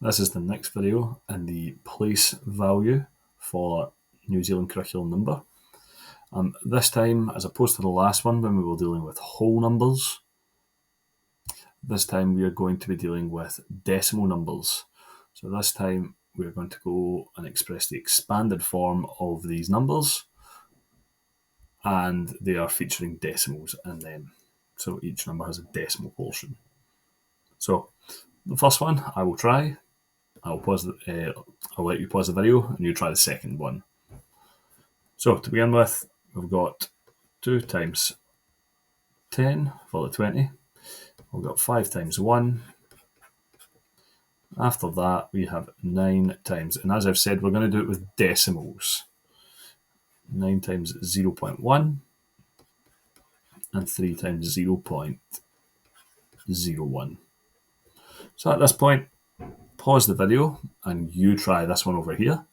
This is the next video in the place value for New Zealand curriculum number. This time, as opposed to the last one when we were dealing with whole numbers, this time we are going to be dealing with decimal numbers. So this time we are going to go and express the expanded form of these numbers, and they are featuring decimals in them. So each number has a decimal portion. So the first one I will try. I'll let you pause the video and you try the second one. So to begin with, we've got 2 times 10 for the 20. We've got 5 times 1. After that, we have 9 times, and as I've said, we're going to do it with decimals. 9 times 0.1 and 3 times 0.01. So at this point, pause the video and you try this one over here.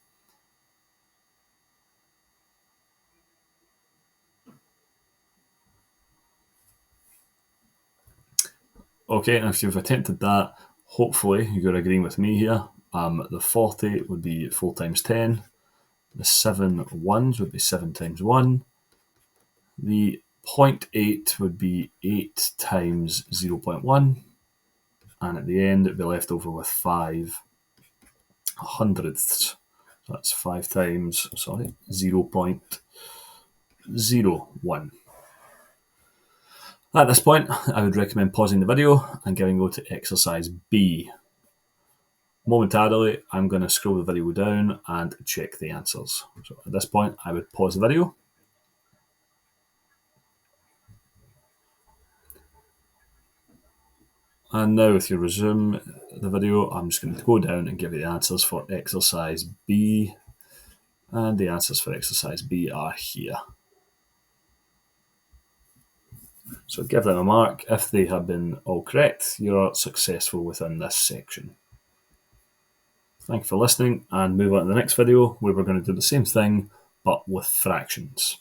Okay, and if you've attempted that, hopefully you're agreeing with me here. The 40 would be 4 times 10. The 7 ones would be 7 times 1. The 0.8 would be 8 times 0.1. And at the end, it'd be left over with 5 hundredths. So that's 5 times, 0.01. At this point, I would recommend pausing the video and giving go to exercise B. Momentarily, I'm going to scroll the video down and check the answers. So at this point, I would pause the video. And now if you resume the video, I'm just going to go down and give you the answers for exercise B. And the answers for exercise B are here. So give them a mark. If they have been all correct, you're successful within this section. Thank you for listening, and move on to the next video where we're going to do the same thing but with fractions.